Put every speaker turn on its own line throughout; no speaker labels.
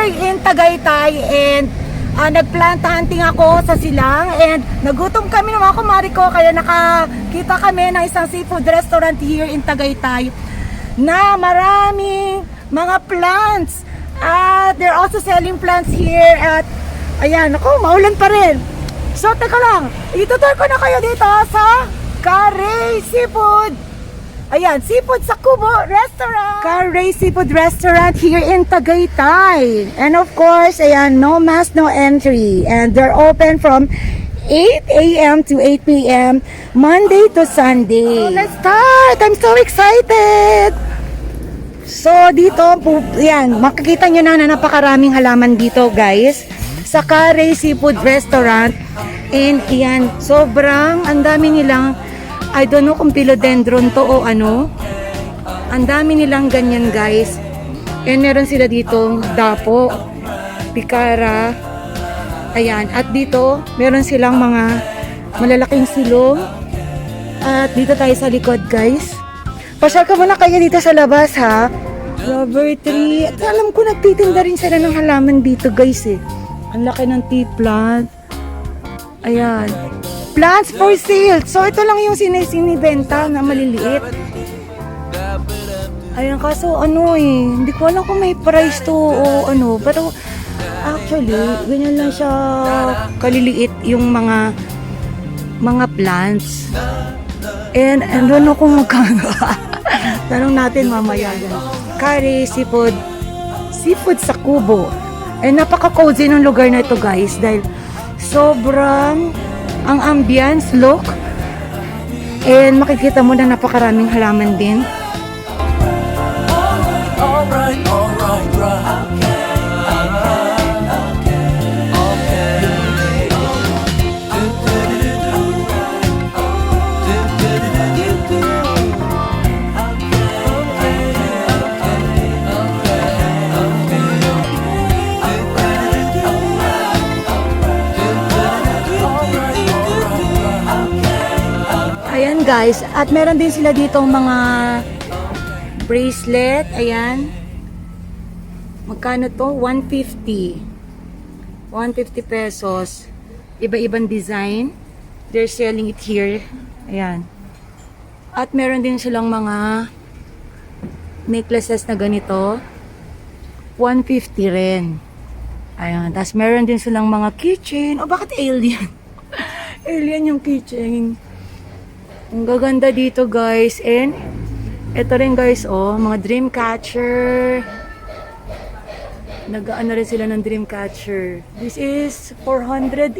here in Tagaytay and nagplant hunting ako sa Silang and nagutom kami ng mga kumari ko kaya nakakita kami ng isang seafood restaurant here in Tagaytay na maraming mga plants at they're also selling plants here at ayan, ako, maulan pa rin. So, teka lang, itutur ko na kayo dito sa Carey Seafood. Ayan, Seafood sa Kubo Restaurant. Carey Seafood Restaurant here in Tagaytay. And of course, ayan, no mask, no entry. And they're open from 8 a.m. to 8 p.m. Monday to Sunday. So, let's start! I'm so excited! So, dito, ayan, makikita nyo na napakaraming halaman dito, guys. Sa Carey Seafood Restaurant. And, ayan, sobrang, ang dami nilang I don't know kung philodendron to o ano. Ang dami nilang ganyan, guys. And meron sila ditong dapo, pikara. Ayan. At dito, meron silang mga malalaking silong. At dito tayo sa likod, guys. Pasyal ka muna kayo dito sa labas, ha? Rubber tree. At alam ko, nagtitinda rin sila ng halaman dito, guys, eh. Ang laki ng tea plant. Ayan. Plants for sale. So, ito lang yung sinibenta na maliliit. Ayan, kaso ano eh, hindi ko alam kung may price to o ano. Pero, actually, ganyan lang siya kaliliit yung mga plants. And, ano know kung magkano. Tanong natin mamaya yan. Carey Seafood. Seafood sa Kubo. And, napaka-cozy ng lugar na ito, guys. Dahil, sobrang ang ambience, look, and makikita mo na napakaraming halaman din. Alright. Guys, at meron din sila ditong mga bracelet, ayan. Magkano to? 150 pesos. Iba-ibang design. They're selling it here. Ayan. At meron din silang mga necklaces na ganito. 150 rin. Ayan. Tapos meron din silang mga keychain. Oh, bakit alien? Alien yung keychain. Ang gaganda dito, guys. And ito rin, guys, oh, mga dream catcher. Nag-ano rin sila ng dream catcher. This is 480.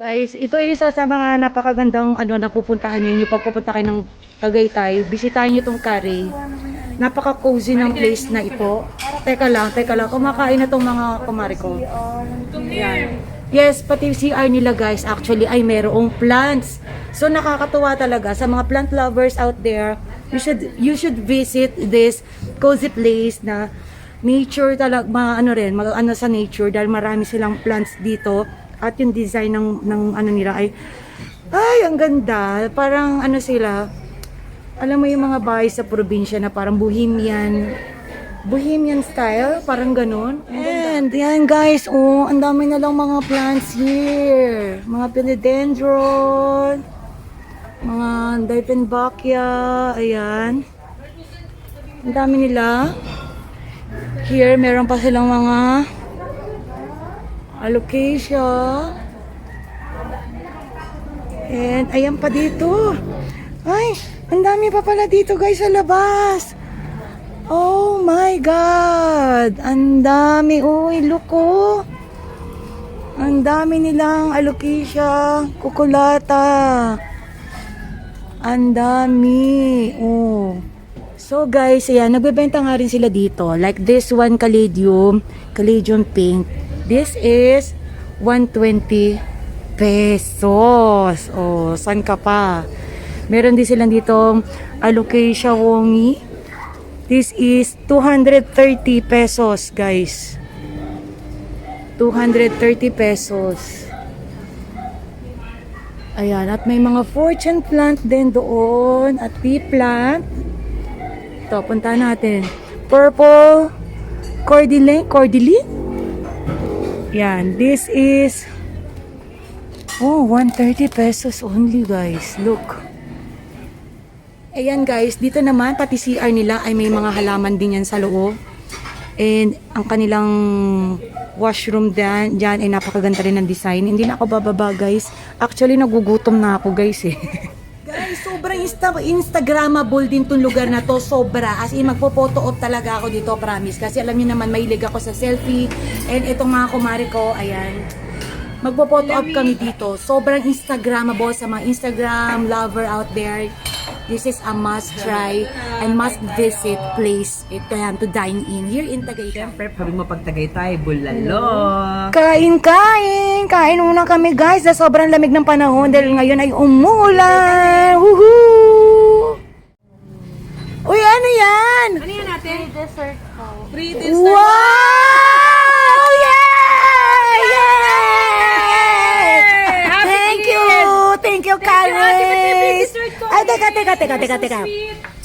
Guys, ito ay isa sa mga napakagandang napupuntahan niyo pag pupunta kayo ng Tagaytay. Bisitahin niyo itong Carey. Napaka-cozy ng place na ito. Teka lang. Kumakain na itong mga kumari ko. Yan. Yes, pati CR nila, guys, actually ay merong plants. So nakakatuwa talaga sa mga plant lovers out there. You should visit this cozy place na nature talaga, ano sa nature dahil marami silang plants dito. At yung design ng ano nila ay ang ganda. Parang ano sila, alam mo yung mga bahay sa probinsya na parang bohemian style, parang ganun. And yan, guys, oh, ang dami na lang mga plants here. Mga philodendron, mga dieffenbachia, ayan. Ang dami nila. Here, meron pa silang mga alocasia. And ayan pa dito. Ay, Ang dami pa pala dito guys sa labas. Oh my God. Ang dami. Uy, look oh. Ang dami nilang alocasia, kukulata. Ang dami. Oh. So guys, ayan, nagbebenta nga rin sila dito. Like this one, Caladium pink. This is 120 pesos. Oh, saan ka pa? Meron din silang ditong alocasia wongi. This is 230 pesos, guys. 230 pesos. Ayan, at may mga fortune plant din doon at pea plant. Ito, punta natin. Purple cordyline. Yan, this is 130 pesos only, guys. Look. Ayan, guys, dito naman pati CR nila ay may mga halaman din yan sa loob. And ang kanilang washroom dyan ay napakaganda rin ng design. Hindi na ako bababa, guys. Actually, nagugutom na ako, guys, eh. Guys, sobrang Instagrammable din tong lugar na to. Sobra. As in, magpo-photo op talaga ako dito, promise. Kasi alam niyo naman, mahilig ako sa selfie. And itong mga kumari ko, ayan. Magpo-photo op kami dito. Sobrang Instagrammable sa mga Instagram lover out there. This is a must try and must visit place to dine in here in Tagaytay.
Siyempre, pag mo pag Tagaytay, bulalo.
Kain! Kain muna kami, guys. Sa sobrang lamig ng panahon dahil ngayon ay umulan. Woohoo! Uy, ano yan?
Ano yan natin?
Free dessert po.
Free dessert.
Wow! Yay! Yay! Thank you, Karen. Ay, teka.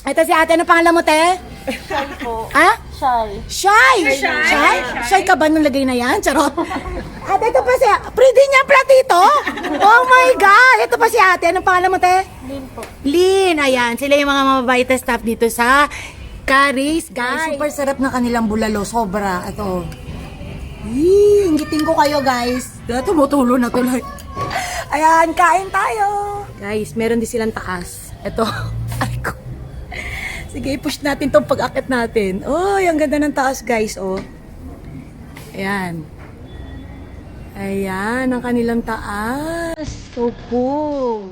Ito si ate, ano pangalan mo, te?
Shy po.
Ha?
Shy.
Shy ka ba nung lagay na yan? Charot. Ate, ito pa si... Pretty niya platito? Oh my God! Ito pa si ate. Anong pangalan mo, te?
Lin po.
Lin. Ayan. Sila yung mga mababait na staff dito sa Caris. Guys, super sarap na kanilang bulalo. Sobra. Ito. Inggitin ko kayo, guys. Tumutulo na tuloy. Ayan, kain tayo. Guys, meron din silang taas. Ito. Ay ko. Sige, i-push natin tong pag-akit natin. Oh, ang ganda ng taas, guys, oh. Ayan. Ayan, ang kanilang taas. So cool.